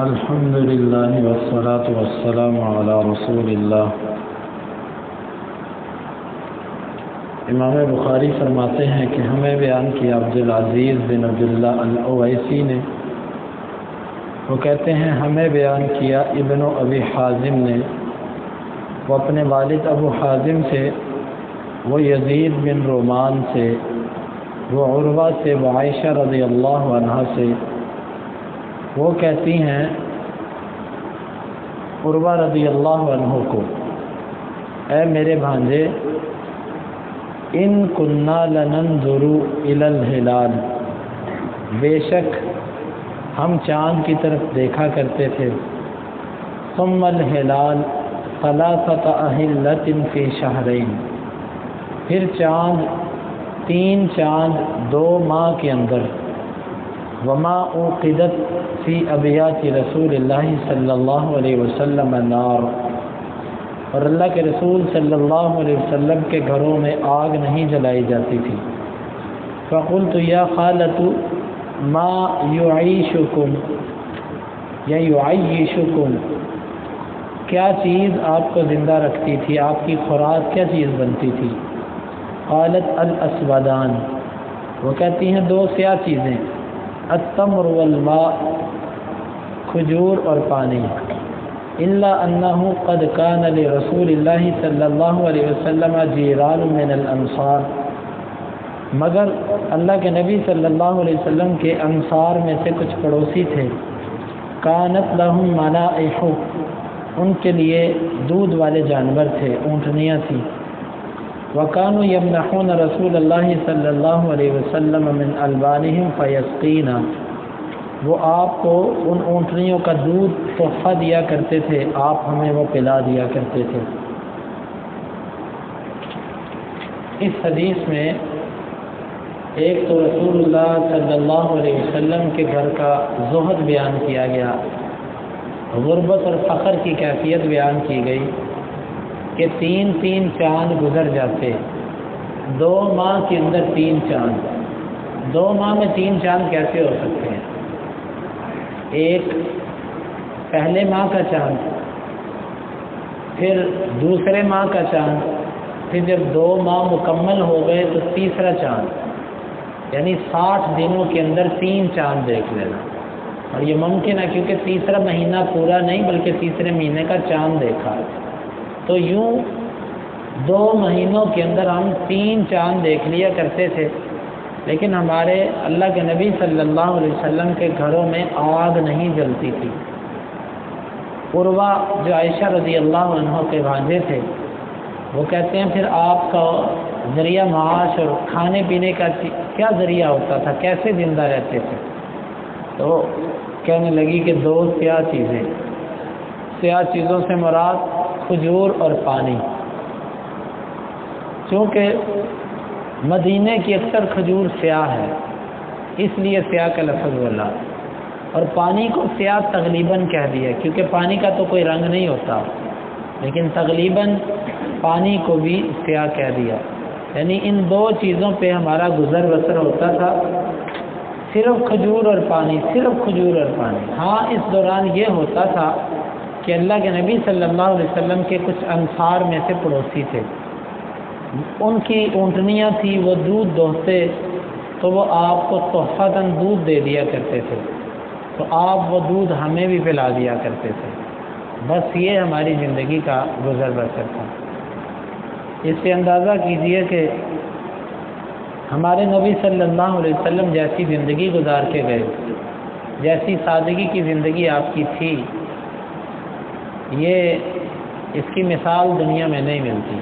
الحمد للہ والصلاة والسلام علی رسول اللہ۔ امام بخاری فرماتے ہیں کہ ہمیں بیان کیا عبدالعزیز بن عبداللہ الاویسی نے، وہ کہتے ہیں ہمیں بیان کیا ابن ابی حازم نے، وہ اپنے والد ابو حازم سے، وہ یزید بن رومان سے، وہ عروہ سے، وہ عائشہ رضی اللہ عنہا سے، وہ کہتی ہیں عروہ رضی اللہ عنہ کو، اے میرے بھانجے، ان کننا لننظر الی الہلال، بے شک ہم چاند کی طرف دیکھا کرتے تھے، ثم الہلال ثلاثۃ اہلۃ فی شہرین، پھر چاند 3 چاند 2 ماہ کے اندر، وما اوقدت فی ابیات رسول اللہ صلی اللہ علیہ وسلم نار، اور اللہ کے رسول صلی اللہ علیہ وسلم کے گھروں میں آگ نہیں جلائی جاتی تھی۔ فقلت یا خالۃ ما یعیشکم یا یعیشکم، کیا چیز آپ کو زندہ رکھتی تھی، آپ کی خوراک کیا چیز بنتی تھی؟ قالت الاسودان، وہ کہتی ہیں 2 سیاہ چیزیں، التمر والماء، کھجور اور پانی، الا انه قد كان لرسول الله صلی اللہ علیہ وسلم جیران من الانصار، مگر اللہ کے نبی صلی اللہ علیہ وسلم کے انصار میں سے کچھ پڑوسی تھے، كانت لهم منائح، ان کے لیے دودھ والے جانور تھے، اونٹنیاں تھیں، وَكَانُوا يَمْنَحُونَ رسول اللہ صلی اللہ علیہ وسلم من البانہم فیسقینا، وہ آپ کو ان اونٹنیوں کا دودھ تحفہ دیا کرتے تھے، آپ ہمیں وہ پلا دیا کرتے تھے۔ اس حدیث میں ایک تو رسول اللہ صلی اللہ علیہ وسلم کے گھر کا زہد بیان کیا گیا، غربت اور فقر کی کیفیت بیان کی گئی کہ 3 چاند گزر جاتے، 2 ماہ کے اندر 3 چاند، 2 ماہ میں 3 چاند کیسے ہو سکتے ہیں؟ ایک پہلے ماہ کا چاند، پھر دوسرے ماہ کا چاند، پھر جب 2 ماہ مکمل ہو گئے تو تیسرا چاند، یعنی 60 دنوں کے اندر 3 چاند دیکھ لینا، اور یہ ممکن ہے کیونکہ تیسرا مہینہ پورا نہیں بلکہ تیسرے مہینے کا چاند دیکھا، تو یوں 2 مہینوں کے اندر ہم 3 چاند دیکھ لیا کرتے تھے، لیکن ہمارے اللہ کے نبی صلی اللہ علیہ وسلم کے گھروں میں آگ نہیں جلتی تھی۔ عروہ جو عائشہ رضی اللہ عنہ کے بھانجے تھے، وہ کہتے ہیں پھر آپ کا ذریعہ معاش اور کھانے پینے کا کیا ذریعہ ہوتا تھا، کیسے زندہ رہتے تھے؟ تو کہنے لگی کہ 2 سیاہ چیزیں، سیاہ چیزوں سے مراد کھجور اور پانی، چونکہ مدینے کی اکثر کھجور سیاہ ہے، اس لیے سیاہ کا لفظ بولا، اور پانی کو سیاہ تغلیباً کہہ دیا کیونکہ پانی کا تو کوئی رنگ نہیں ہوتا، لیکن تغلیباً پانی کو بھی سیاہ کہہ دیا، یعنی ان 2 چیزوں پہ ہمارا گزر بسر ہوتا تھا، صرف کھجور اور پانی، صرف کھجور اور پانی۔ ہاں اس دوران یہ ہوتا تھا کہ اللہ کے نبی صلی اللہ علیہ وسلم کے کچھ انصار میں سے پڑوسی تھے، ان کی اونٹنیاں تھیں، وہ دودھ دوہتے تو وہ آپ کو تحفۃً دودھ دے دیا کرتے تھے، تو آپ وہ دودھ ہمیں بھی پلا دیا کرتے تھے، بس یہ ہماری زندگی کا گزر بسر تھا۔ اس سے اندازہ کیجئے کہ ہمارے نبی صلی اللہ علیہ وسلم جیسی زندگی گزار کے گئے، جیسی سادگی کی زندگی آپ کی تھی، یہ اس کی مثال دنیا میں نہیں ملتی۔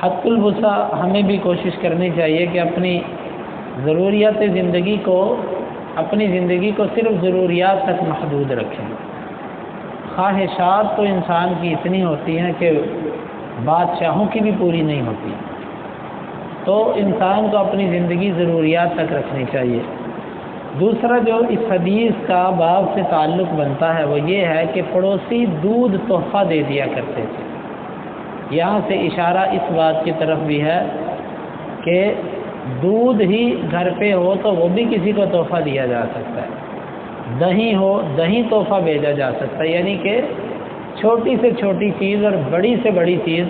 حد الوسع ہمیں بھی کوشش کرنی چاہیے کہ اپنی ضروریات زندگی کو، اپنی زندگی کو صرف ضروریات تک محدود رکھیں۔ خواہشات تو انسان کی اتنی ہوتی ہیں کہ بادشاہوں کی بھی پوری نہیں ہوتی، تو انسان کو اپنی زندگی ضروریات تک رکھنی چاہیے۔ دوسرا جو اس حدیث کا باب سے تعلق بنتا ہے وہ یہ ہے کہ پڑوسی دودھ تحفہ دے دیا کرتے تھے، یہاں سے اشارہ اس بات کی طرف بھی ہے کہ دودھ ہی گھر پہ ہو تو وہ بھی کسی کو تحفہ دیا جا سکتا ہے، دہی ہو دہی تحفہ بھیجا جا سکتا ہے، یعنی کہ چھوٹی سے چھوٹی چیز اور بڑی سے بڑی چیز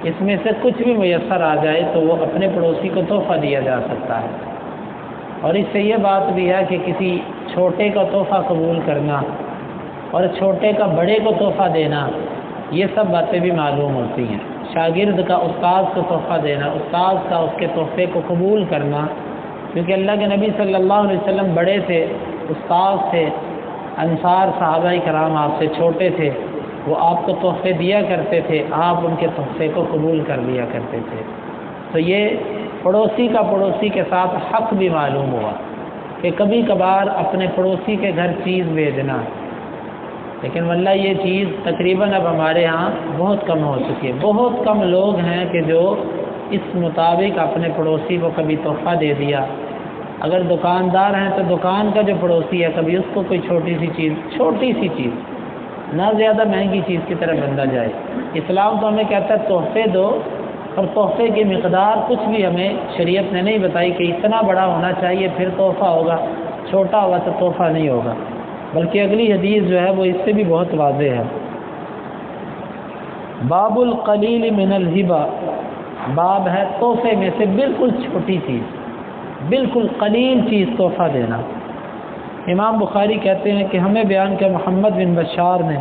اس میں سے کچھ بھی میسر آ جائے تو وہ اپنے پڑوسی کو تحفہ دیا جا سکتا ہے۔ اور اس سے یہ بات بھی ہے کہ کسی چھوٹے کا تحفہ قبول کرنا اور چھوٹے کا بڑے کو تحفہ دینا، یہ سب باتیں بھی معلوم ہوتی ہیں۔ شاگرد کا استاد کو تحفہ دینا، استاد کا اس کے تحفے کو قبول کرنا، کیونکہ اللہ کے نبی صلی اللہ علیہ وسلم بڑے تھے، استاد تھے، انصار صحابہ کرام آپ سے چھوٹے تھے، وہ آپ کو تحفے دیا کرتے تھے، آپ ان کے تحفے کو قبول کر لیا کرتے تھے۔ تو یہ پڑوسی کا پڑوسی کے ساتھ حق بھی معلوم ہوا کہ کبھی کبھار اپنے پڑوسی کے گھر چیز بھیجنا، لیکن واللہ یہ چیز تقریباً اب ہمارے ہاں بہت کم ہو چکی ہے۔ بہت کم لوگ ہیں کہ جو اس مطابق اپنے پڑوسی کو کبھی تحفہ دے دیا۔ اگر دکاندار ہیں تو دکان کا جو پڑوسی ہے کبھی اس کو کوئی چھوٹی سی چیز نہ زیادہ مہنگی چیز کی طرف بندہ جائے۔ اسلام تو ہمیں کہتا ہے تحفے دو، اور تحفے کی مقدار کچھ بھی ہمیں شریعت نے نہیں بتائی کہ اتنا بڑا ہونا چاہیے پھر تحفہ ہوگا، چھوٹا ہوا تو تحفہ نہیں ہوگا، بلکہ اگلی حدیث جو ہے وہ اس سے بھی بہت واضح ہے۔ باب القلیل من الہبہ، باب ہے تحفے میں سے بالکل چھوٹی چیز، بالکل قلیل چیز تحفہ دینا۔ امام بخاری کہتے ہیں کہ ہمیں بیان کیا محمد بن بشار نے،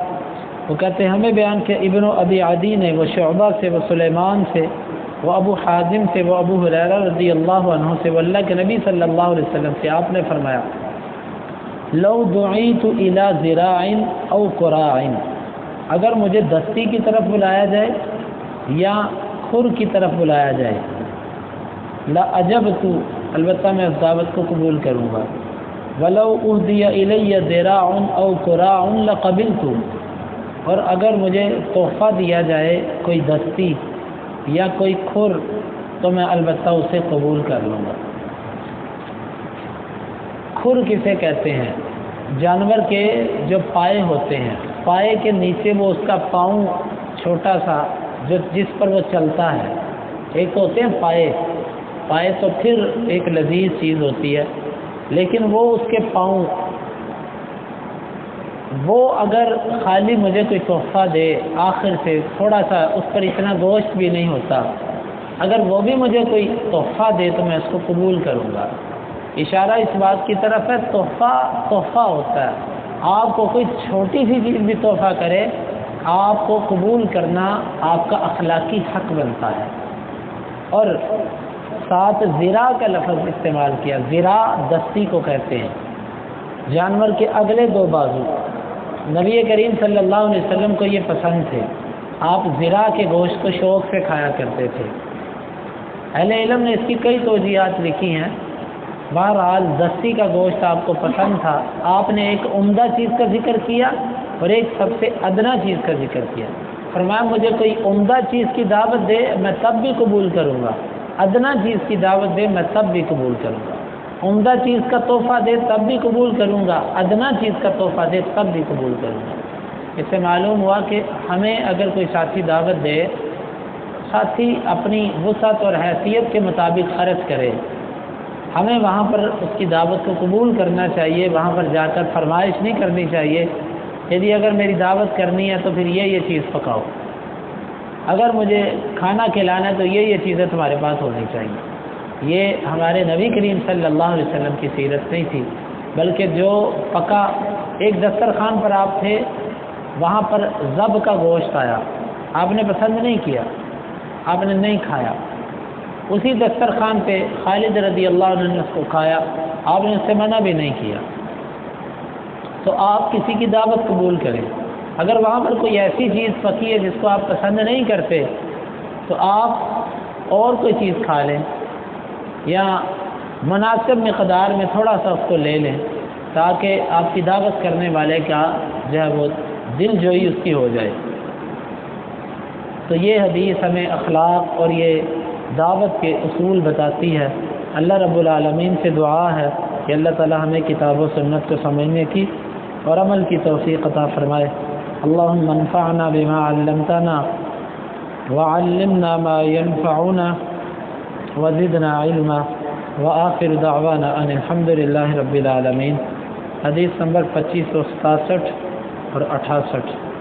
وہ کہتے ہیں ہمیں بیان کیا ابن ابی عدی نے، وہ شعبہ سے، وہ سلیمان سے، وہ ابو حازم سے، وہ ابو ہریرہ رضی اللہ عنہ سے، وہ اللہ کے نبی صلی اللہ علیہ وسلم سے آپ نے فرمایا لو دعیت الی ذراع او قراع، اگر مجھے دستی کی طرف بلایا جائے یا کھر کی طرف بلایا جائے، لا اجبت، البتہ میں اس دعوت کو قبول کروں گا، ولو اہدی الی ذراع او قراع لقبلت، اور اگر مجھے تحفہ دیا جائے کوئی دستی یا کوئی کھر تو میں البتہ اسے قبول کر لوں گا۔ کھر کسے کہتے ہیں؟ جانور کے جو پائے ہوتے ہیں، پائے کے نیچے وہ اس کا پاؤں چھوٹا سا جس پر وہ چلتا ہے، ایک تو ہوتے ہیں پائے تو پھر ایک لذیذ چیز ہوتی ہے، لیکن وہ اس کے پاؤں، وہ اگر خالی مجھے کوئی تحفہ دے آخر سے تھوڑا سا، اس پر اتنا گوشت بھی نہیں ہوتا، اگر وہ بھی مجھے کوئی تحفہ دے تو میں اس کو قبول کروں گا۔ اشارہ اس بات کی طرف ہے تحفہ ہوتا ہے، آپ کو کوئی چھوٹی سی چیز بھی تحفہ کرے آپ کو قبول کرنا آپ کا اخلاقی حق بنتا ہے۔ اور ساتھ ذراع کا لفظ استعمال کیا، ذراع دستی کو کہتے ہیں، جانور کے اگلے دو بازو۔ نبی کریم صلی اللہ علیہ وسلم کو یہ پسند تھے، آپ ذراع کے گوشت کو شوق سے کھایا کرتے تھے۔ اہل علم نے اس کی کئی توجیہات لکھی ہیں، بہرحال دستی کا گوشت آپ کو پسند تھا، آپ نے ایک عمدہ چیز کا ذکر کیا اور ایک سب سے ادنا چیز کا ذکر کیا۔ فرمایا مجھے کوئی عمدہ چیز کی دعوت دے میں تب بھی قبول کروں گا، ادنا چیز کی دعوت دے میں تب بھی قبول کروں گا، عمدہ چیز کا تحفہ دے تب بھی قبول کروں گا، ادنا چیز کا تحفہ دے تب بھی قبول کروں گا۔ اس سے معلوم ہوا کہ ہمیں اگر کوئی ساتھی دعوت دے، ساتھی اپنی وسعت اور حیثیت کے مطابق خرچ کرے، ہمیں وہاں پر اس کی دعوت کو قبول کرنا چاہیے، وہاں پر جا کر فرمائش نہیں کرنی چاہیے یعنی اگر میری دعوت کرنی ہے تو پھر یہ چیز پکاؤ، اگر مجھے کھانا کھلانا ہے تو یہ چیزیں تمہارے پاس ہونی چاہیے۔ یہ ہمارے نبی کریم صلی اللہ علیہ وسلم کی سیرت نہیں تھی، بلکہ جو پکا، ایک دسترخوان پر آپ تھے، وہاں پر ذب کا گوشت آیا، آپ نے پسند نہیں کیا، آپ نے نہیں کھایا، اسی دسترخوان پہ خالد رضی اللہ عنہ نے اس کو کھایا، آپ نے اس سے منع بھی نہیں کیا۔ تو آپ کسی کی دعوت قبول کریں، اگر وہاں پر کوئی ایسی چیز پکی ہے جس کو آپ پسند نہیں کرتے تو آپ اور کوئی چیز کھا لیں یا مناسب مقدار میں تھوڑا سا اس کو لے لیں تاکہ آپ کی دعوت کرنے والے کا جو ہے وہ دل جوئی اس کی ہو جائے۔ تو یہ حدیث ہمیں اخلاق اور یہ دعوت کے اصول بتاتی ہے۔ اللہ رب العالمین سے دعا ہے کہ اللہ تعالی ہمیں کتاب و سنت کو سمجھنے کی اور عمل کی توفیق عطا فرمائے۔ اللہم انفعنا بما علمتنا وعلمنا ما ينفعنا وزدنا علما وآخر دعوانا ان الحمد للہ رب العالمین۔ حدیث نمبر 2567 اور 68۔